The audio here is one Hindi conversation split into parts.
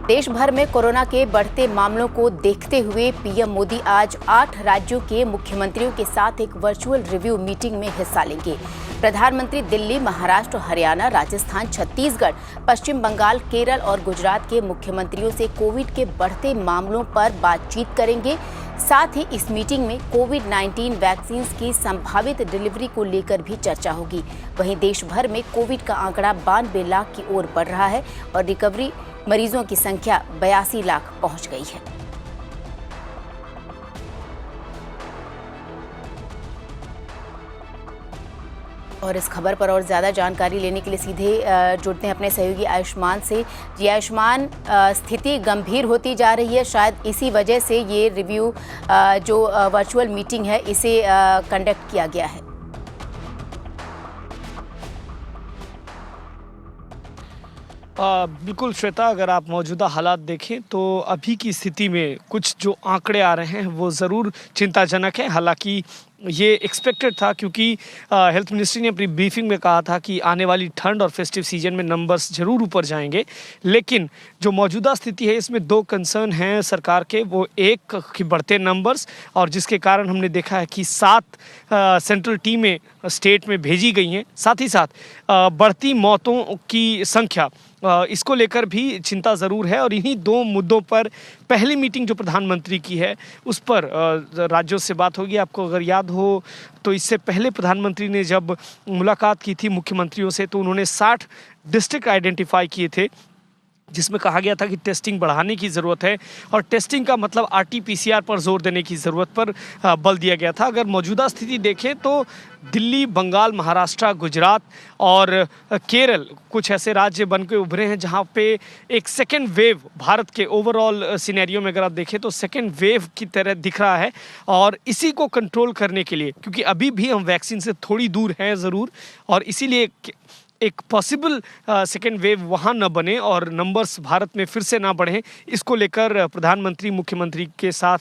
देश भर में कोरोना के बढ़ते मामलों को देखते हुए पीएम मोदी आज 8 राज्यों के मुख्यमंत्रियों के साथ एक वर्चुअल रिव्यू मीटिंग में हिस्सा लेंगे। प्रधानमंत्री दिल्ली, महाराष्ट्र, हरियाणा, राजस्थान, छत्तीसगढ़, पश्चिम बंगाल, केरल और गुजरात के मुख्यमंत्रियों से कोविड के बढ़ते मामलों पर बातचीत करेंगे। साथ ही इस मीटिंग में कोविड-19 वैक्सीन की संभावित डिलीवरी को लेकर भी चर्चा होगी। वहीं देश भर में कोविड का आंकड़ा 92 लाख की ओर बढ़ रहा है और रिकवरी मरीजों की संख्या 82 लाख पहुंच गई है। और इस खबर पर और ज़्यादा जानकारी लेने के लिए सीधे जुड़ते हैं अपने सहयोगी आयुष्मान से। जी आयुष्मान, स्थिति गंभीर होती जा रही है, शायद इसी वजह से ये रिव्यू जो वर्चुअल मीटिंग है इसे कंडक्ट किया गया है। बिल्कुल श्वेता, अगर आप मौजूदा हालात देखें तो अभी की स्थिति में कुछ जो आंकड़े आ रहे हैं वो ज़रूर चिंताजनक है। हालांकि ये एक्सपेक्टेड था, क्योंकि हेल्थ मिनिस्ट्री ने अपनी ब्रीफिंग में कहा था कि आने वाली ठंड और फेस्टिव सीजन में नंबर्स ज़रूर ऊपर जाएंगे। लेकिन जो मौजूदा स्थिति है इसमें दो कंसर्न हैं सरकार के। वो एक कि बढ़ते नंबर्स, और जिसके कारण हमने देखा है कि 7 सेंट्रल टीमें स्टेट में भेजी गई हैं। साथ ही साथ बढ़ती मौतों की संख्या, इसको लेकर भी चिंता ज़रूर है। और इन्हीं दो मुद्दों पर पहली मीटिंग जो प्रधानमंत्री की है उस पर राज्यों से बात होगी। आपको अगर याद हो तो इससे पहले प्रधानमंत्री ने जब मुलाकात की थी मुख्यमंत्रियों से तो उन्होंने 60 डिस्ट्रिक्ट आइडेंटिफाई किए थे, जिसमें कहा गया था कि टेस्टिंग बढ़ाने की ज़रूरत है और टेस्टिंग का मतलब RT-PCR पर जोर देने की ज़रूरत पर बल दिया गया था। अगर मौजूदा स्थिति देखें तो दिल्ली, बंगाल, महाराष्ट्र, गुजरात और केरल कुछ ऐसे राज्य बन के उभरे हैं जहां पे एक सेकेंड वेव भारत के ओवरऑल सिनेरियो में अगर आप देखें तो सेकेंड वेव की तरह दिख रहा है। और इसी को कंट्रोल करने के लिए, क्योंकि अभी भी हम वैक्सीन से थोड़ी दूर हैं ज़रूर, और इसीलिए एक पॉसिबल सेकेंड वेव वहाँ न बने और नंबर्स भारत में फिर से ना बढ़ें, इसको लेकर प्रधानमंत्री मुख्यमंत्री के साथ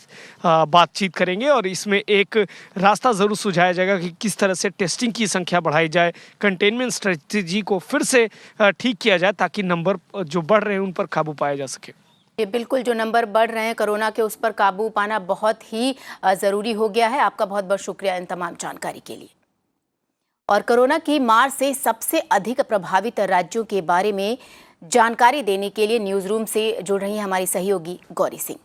बातचीत करेंगे। और इसमें एक रास्ता ज़रूर सुझाया जाएगा कि किस तरह से टेस्टिंग की संख्या बढ़ाई जाए, कंटेनमेंट स्ट्रेटजी को फिर से ठीक किया जाए ताकि नंबर जो बढ़ रहे हैं उन पर काबू पाया जा सके। ये बिल्कुल, जो नंबर बढ़ रहे हैं कोरोना के उस पर काबू पाना बहुत ही ज़रूरी हो गया है। आपका बहुत बहुत शुक्रिया इन तमाम जानकारी के लिए। और कोरोना की मार से सबसे अधिक प्रभावित राज्यों के बारे में जानकारी देने के लिए न्यूज़ रूम से जुड़ रही हैं हमारी सहयोगी गौरी सिंह।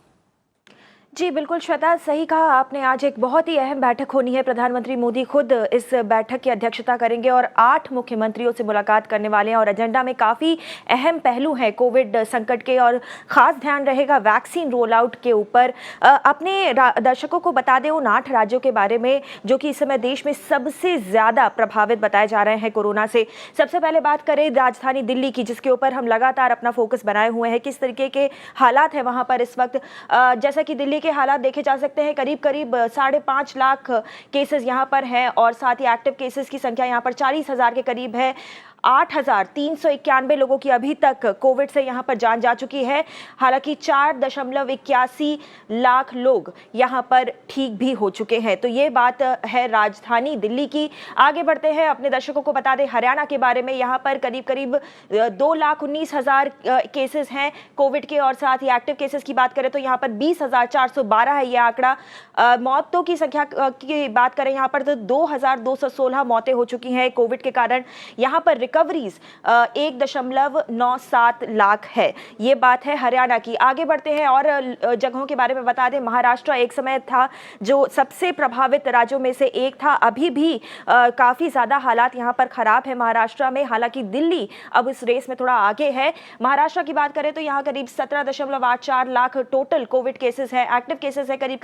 जी बिल्कुल श्वेता, सही कहा आपने। आज एक बहुत ही अहम बैठक होनी है। प्रधानमंत्री मोदी खुद इस बैठक की अध्यक्षता करेंगे और 8 मुख्यमंत्रियों से मुलाकात करने वाले हैं। और एजेंडा में काफ़ी अहम पहलू हैं कोविड संकट के, और ख़ास ध्यान रहेगा वैक्सीन रोल आउट के ऊपर। अपने दर्शकों को बता दें उन 8 राज्यों के बारे में जो कि इस समय देश में सबसे ज़्यादा प्रभावित बताए जा रहे हैं कोरोना से। सबसे पहले बात करें राजधानी दिल्ली की, जिसके ऊपर हम लगातार अपना फोकस बनाए हुए हैं। किस तरीके के हालात हैं वहाँ पर इस वक्त। जैसा कि दिल्ली के हालात देखे जा सकते हैं, करीब 5.5 लाख केसेस यहाँ पर हैं और साथ ही एक्टिव केसेस की संख्या यहाँ पर 40,000 के करीब है। 8,391 लोगों की अभी तक कोविड से यहाँ पर जान जा चुकी है। हालांकि 4.81 लाख लोग यहाँ पर ठीक भी हो चुके हैं। तो ये बात है राजधानी दिल्ली की। आगे बढ़ते हैं, अपने दर्शकों को बता दें हरियाणा के बारे में। यहाँ पर करीब 2,19,000 केसेस हैं कोविड के, और साथ ही एक्टिव केसेस की बात करें तो यहाँ पर 20,412 है ये आंकड़ा। मौतों की संख्या की बात करें यहाँ पर तो 2,216 मौतें हो चुकी हैं कोविड के कारण। यहाँ पर रिकवरीज 1.97 लाख है। ये बात है हरियाणा की। आगे बढ़ते हैं और जगहों के बारे में बता दें। महाराष्ट्र एक समय था जो सबसे प्रभावित राज्यों में से एक था। अभी भी काफ़ी ज़्यादा हालात यहाँ पर ख़राब है महाराष्ट्र में। हालांकि दिल्ली अब इस रेस में थोड़ा आगे है। महाराष्ट्र की बात करें तो यहाँ करीब 17.84 लाख टोटल कोविड केसेस है। एक्टिव केसेस है करीब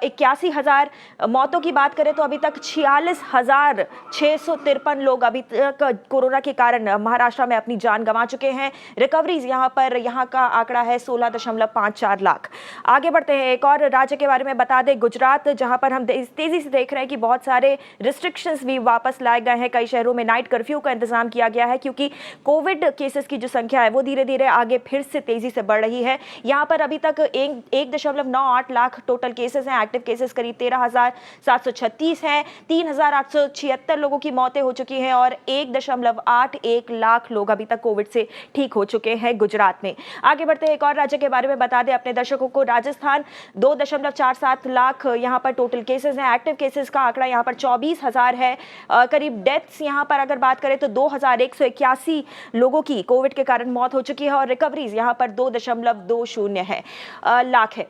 81,000। मौतों की बात करें तो अभी तक 46,653 लोग अभी तक कोरोना के कारण महाराष्ट्र में अपनी जान गंवा चुके हैं। रिकवरीज यहाँ का आंकड़ा है 16.54 लाख। आगे बढ़ते हैं, एक और राज्य के बारे में बता दें, गुजरात, जहां पर हम तेजी से देख रहे हैं कि बहुत सारे रिस्ट्रिक्शंस भी वापस लाए गए हैं। कई शहरों में नाइट कर्फ्यू का इंतजाम किया गया है क्योंकि कोविड केसेस की जो संख्या है वो धीरे धीरे आगे फिर से तेजी से बढ़ रही है। यहाँ पर अभी तक 1.98 लाख टोटल केसेस हैं। एक्टिव केसेस करीब 13,736 हैं। 3,876 लोगों की मौतें हो चुकी हैं और 1.81 लाख लोग अभी तक कोविड से ठीक हो चुके हैं गुजरात में। आगे बढ़ते हैं, एक और राज्य के बारे में बता दें अपने दर्शकों को। राजस्थान 2.47 लाख यहाँ पर टोटल केसेस हैं। एक्टिव केसेस का आंकड़ा यहाँ पर 24,000 है। करीब डेथ्स यहाँ पर अगर बात करें तो 2,181 लोगों की कोविड के कारण मौत हो चुकी है और रिकवरीज यहाँ पर 2.20 लाख है।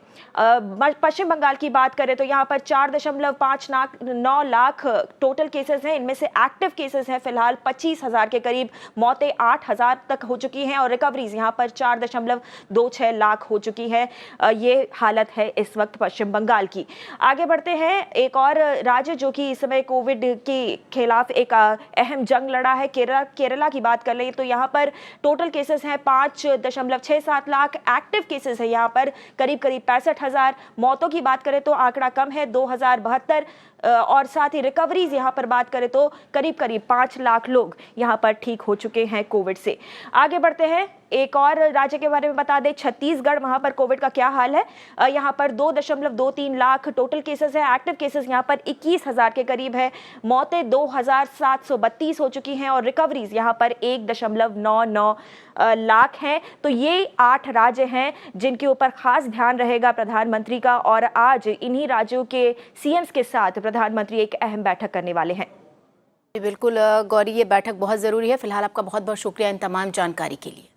पश्चिम बंगाल की बात करें तो यहाँ पर 4.59 लाख टोटल केसेस हैं। इनमें से एक्टिव केसेस हैं फिलहाल 25,000 के करीब, मौतें 8,000 तक हो चुकी हैं और रिकवरीज यहाँ पर 4.26 लाख हो चुकी है। ये हालत है इस वक्त पश्चिम बंगाल की। आगे बढ़ते हैं, एक और राज्य जो कि इस समय कोविड के खिलाफ एक अहम जंग लड़ा है, केरला की बात कर लें तो यहाँ पर टोटल केसेस हैं 5.67 लाख। एक्टिव केसेस है यहाँ पर करीब 65,000। मौतों की बात करें तो आंकड़ा कम है 2,072 और साथ ही रिकवरीज यहाँ पर बात करें तो करीब 5 लाख लोग यहाँ पर ठीक हो चुके हैं कोविड से। आगे बढ़ते हैं, एक और राज्य के बारे में बता दें, छत्तीसगढ़। वहां पर कोविड का क्या हाल है? यहाँ पर 2.23 लाख टोटल केसेस है। एक्टिव केसेस यहाँ पर 21,000 के करीब है। मौतें 2,732 हो चुकी हैं और रिकवरीज यहाँ पर 1.99 लाख हैं। तो ये 8 राज्य हैं जिनके ऊपर खास ध्यान रहेगा प्रधानमंत्री का और आज इन्हीं राज्यों के सीएम्स के साथ प्रधानमंत्री एक अहम बैठक करने वाले हैं। बिल्कुल गौरी, ये बैठक बहुत ज़रूरी है। फिलहाल आपका बहुत बहुत शुक्रिया इन तमाम जानकारी के लिए।